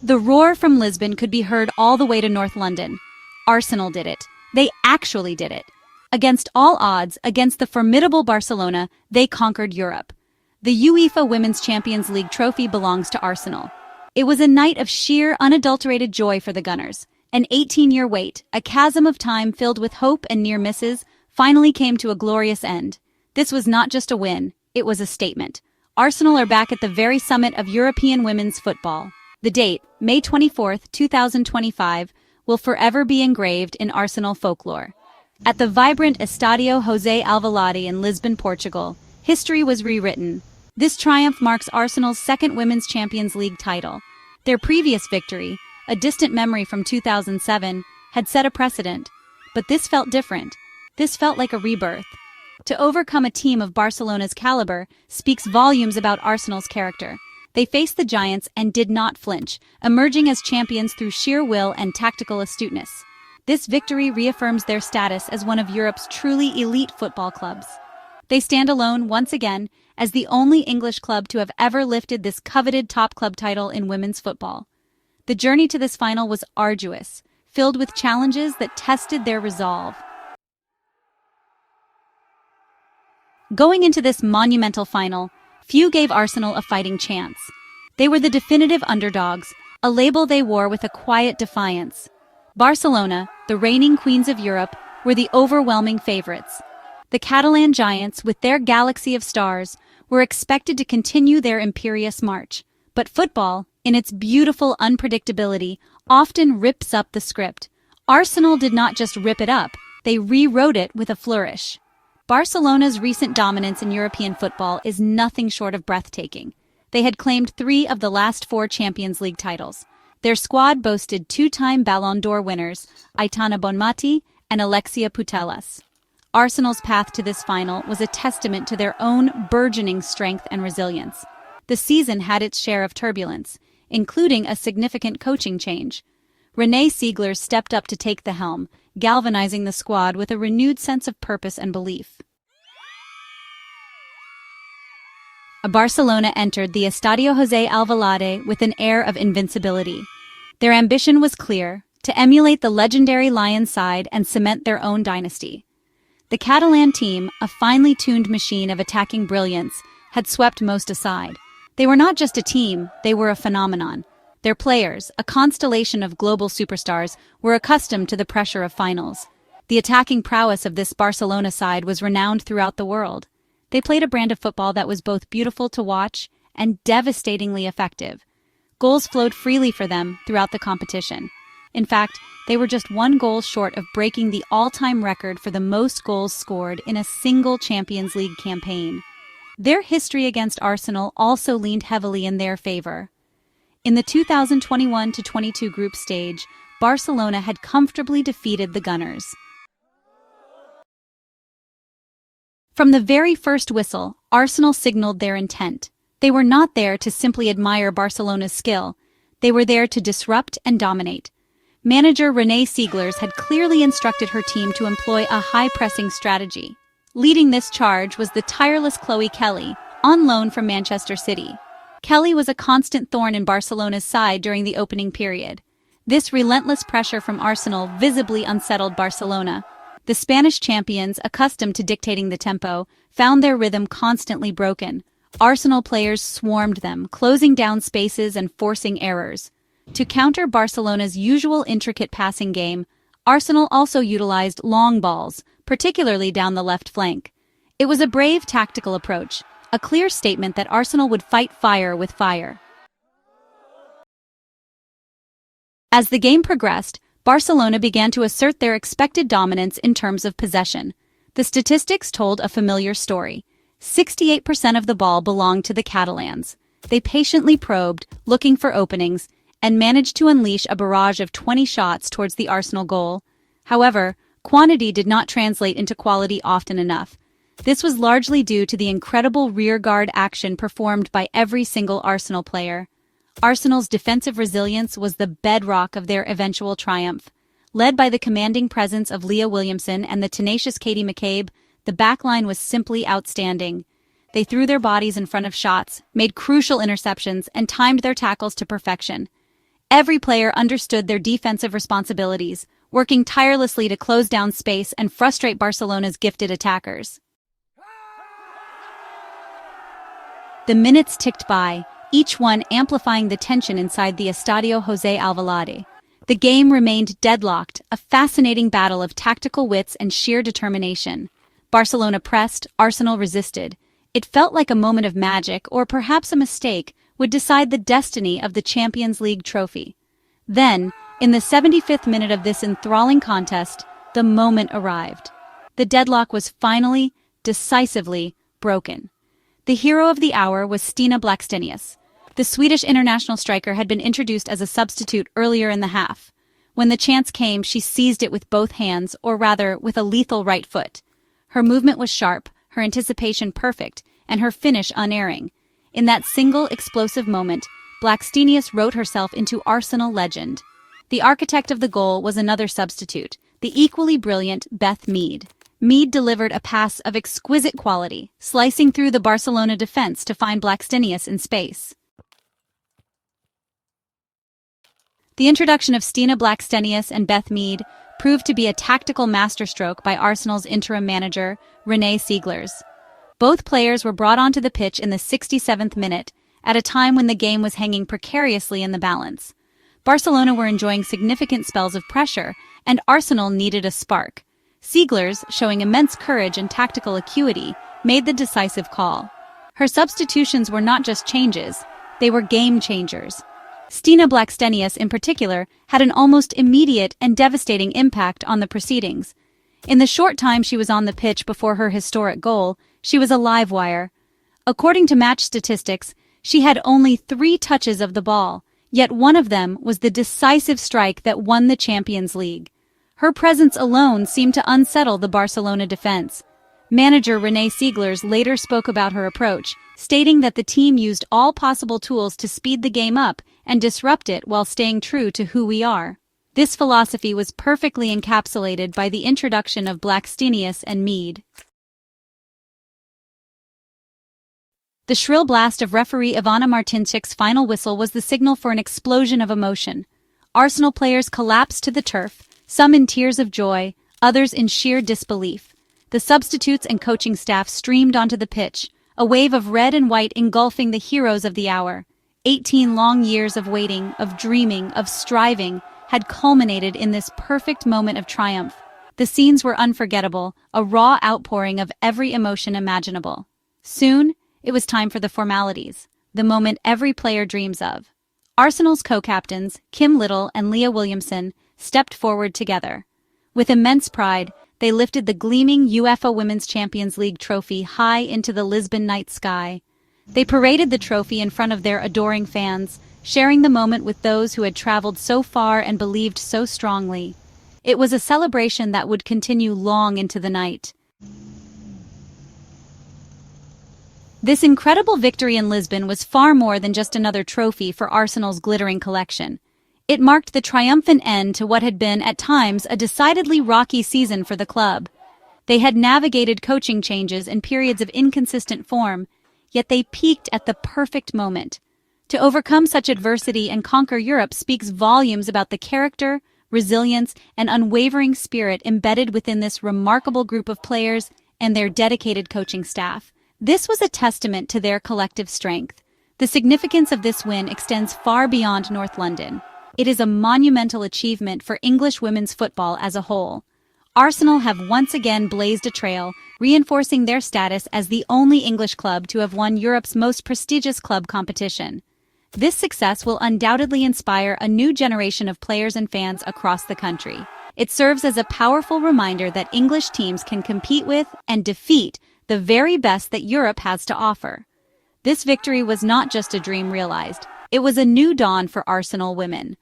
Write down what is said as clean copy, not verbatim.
The roar from Lisbon could be heard all the way to North London. Arsenal did it. They actually did it. Against all odds, against the formidable Barcelona, they conquered Europe. The UEFA Women's Champions League trophy belongs to Arsenal. It was a night of sheer, unadulterated joy for the Gunners. An 18-year wait, a chasm of time filled with hope and near misses, finally came to a glorious end. This was not just a win, it was a statement. Arsenal are back at the very summit of European women's football. The date, May 24, 2025, will forever be engraved in Arsenal folklore. At the vibrant Estadio José Alvalade in Lisbon, Portugal, history was rewritten. This triumph marks Arsenal's second Women's Champions League title. Their previous victory, a distant memory from 2007, had set a precedent. But this felt different. This felt like a rebirth. To overcome a team of Barcelona's caliber speaks volumes about Arsenal's character. They faced the giants and did not flinch, emerging as champions through sheer will and tactical astuteness. This victory reaffirms their status as one of Europe's truly elite football clubs. They stand alone once again as the only English club to have ever lifted this coveted top club title in women's football. The journey to this final was arduous, filled with challenges that tested their resolve. Going into this monumental final, few gave Arsenal a fighting chance. They were the definitive underdogs, a label they wore with a quiet defiance. Barcelona, the reigning queens of Europe, were the overwhelming favorites. The Catalan giants, with their galaxy of stars, were expected to continue their imperious march. But football, in its beautiful unpredictability, often rips up the script. Arsenal did not just rip it up, they rewrote it with a flourish. Barcelona's recent dominance in European football is nothing short of breathtaking. They had claimed 3 of the last 4 Champions League titles. Their squad boasted 2-time Ballon d'Or winners, Aitana Bonmati and Alexia Putellas. Arsenal's path to this final was a testament to their own burgeoning strength and resilience. The season had its share of turbulence, including a significant coaching change. Reneeslegers stepped up to take the helm, galvanizing the squad with a renewed sense of purpose and belief. Barcelona entered the Estadio José Alvalade with an air of invincibility. Their ambition was clear, to emulate the legendary Lion side and cement their own dynasty. The Catalan team, a finely tuned machine of attacking brilliance, had swept most aside. They were not just a team, they were a phenomenon. Their players, a constellation of global superstars, were accustomed to the pressure of finals. The attacking prowess of this Barcelona side was renowned throughout the world. They played a brand of football that was both beautiful to watch and devastatingly effective. Goals flowed freely for them throughout the competition. In fact, they were just 1 goal short of breaking the all-time record for the most goals scored in a single Champions League campaign. Their history against Arsenal also leaned heavily in their favor. In the 2021-22 group stage, Barcelona had comfortably defeated the Gunners. From the very first whistle, Arsenal signaled their intent. They were not there to simply admire Barcelona's skill. They were there to disrupt and dominate. Manager Reneeslegers had clearly instructed her team to employ a high-pressing strategy. Leading this charge was the tireless Chloe Kelly, on loan from Manchester City. Kelly was a constant thorn in Barcelona's side during the opening period. This relentless pressure from Arsenal visibly unsettled Barcelona. The Spanish champions, accustomed to dictating the tempo, found their rhythm constantly broken. Arsenal players swarmed them, closing down spaces and forcing errors. To counter Barcelona's usual intricate passing game, Arsenal also utilized long balls, particularly down the left flank. It was a brave tactical approach, a clear statement that Arsenal would fight fire with fire. As the game progressed, Barcelona began to assert their expected dominance in terms of possession. The statistics told a familiar story. 68% of the ball belonged to the Catalans. They patiently probed, looking for openings, and managed to unleash a barrage of 20 shots towards the Arsenal goal. However, quantity did not translate into quality often enough. This was largely due to the incredible rearguard action performed by every single Arsenal player. Arsenal's defensive resilience was the bedrock of their eventual triumph. Led by the commanding presence of Leah Williamson and the tenacious Katie McCabe, the backline was simply outstanding. They threw their bodies in front of shots, made crucial interceptions, and timed their tackles to perfection. Every player understood their defensive responsibilities, working tirelessly to close down space and frustrate Barcelona's gifted attackers. The minutes ticked by, each one amplifying the tension inside the Estadio José Alvalade. The game remained deadlocked, a fascinating battle of tactical wits and sheer determination. Barcelona pressed, Arsenal resisted. It felt like a moment of magic, or perhaps a mistake, would decide the destiny of the Champions League trophy. Then, in the 75th minute of this enthralling contest, the moment arrived. The deadlock was finally, decisively, broken. The hero of the hour was Stinablackstenius. The Swedish international striker had been introduced as a substitute earlier in the half. When the chance came, she seized it with both hands, or rather, with a lethal right foot. Her movement was sharp, her anticipation perfect, and her finish unerring. In that single, explosive moment, Blackstenius wrote herself into Arsenal legend. The architect of the goal was another substitute, the equally brilliant Beth Mead. Mead delivered a pass of exquisite quality, slicing through the Barcelona defense to find Blackstenius in space. The introduction of Stina Blackstenius and Beth Mead proved to be a tactical masterstroke by Arsenal's interim manager, reneeslegers. Both players were brought onto the pitch in the 67th minute, at a time when the game was hanging precariously in the balance. Barcelona were enjoying significant spells of pressure, and Arsenal needed a spark. Sieglers, showing immense courage and tactical acuity, made the decisive call. Her substitutions were not just changes, they were game changers. Stina Blackstenius, in particular, had an almost immediate and devastating impact on the proceedings. In the short time she was on the pitch before her historic goal, she was a live wire. According to match statistics, she had only 3 touches of the ball, yet one of them was the decisive strike that won the Champions League. Her presence alone seemed to unsettle the Barcelona defense. Manager reneeslegers later spoke about her approach, stating that the team used all possible tools to speed the game up and disrupt it while staying true to who we are. This philosophy was perfectly encapsulated by the introduction of Blackstenius and Mead. The shrill blast of referee Ivana Martinčic's final whistle was the signal for an explosion of emotion. Arsenal players collapsed to the turf, some in tears of joy, others in sheer disbelief. The substitutes and coaching staff streamed onto the pitch, a wave of red and white engulfing the heroes of the hour. 18 long years of waiting, of dreaming, of striving, had culminated in this perfect moment of triumph. The scenes were unforgettable, a raw outpouring of every emotion imaginable. Soon, it was time for the formalities, the moment every player dreams of. Arsenal's co-captains, kimlittle and Leah-Williamson, stepped forward together. With immense pride, they lifted the gleaming UEFA Women's Champions League trophy high into the Lisbon night sky. They paraded the trophy in front of their adoring fans, sharing the moment with those who had traveled so far and believed so strongly. It was a celebration that would continue long into the night. This incredible victory in Lisbon was far more than just another trophy for Arsenal's glittering collection. It marked the triumphant end to what had been, at times, a decidedly rocky season for the club. They had navigated coaching changes and periods of inconsistent form, yet they peaked at the perfect moment. To overcome such adversity and conquer Europe speaks volumes about the character, resilience, and unwavering spirit embedded within this remarkable group of players and their dedicated coaching staff. This was a testament to their collective strength. The significance of this win extends far beyond North London. It is a monumental achievement for English women's football as a whole. Arsenal have once again blazed a trail, reinforcing their status as the only English club to have won Europe's most prestigious club competition. This success will undoubtedly inspire a new generation of players and fans across the country. It serves as a powerful reminder that English teams can compete with and defeat the very best that Europe has to offer. This victory was not just a dream realized. It was a new dawn for Arsenal women,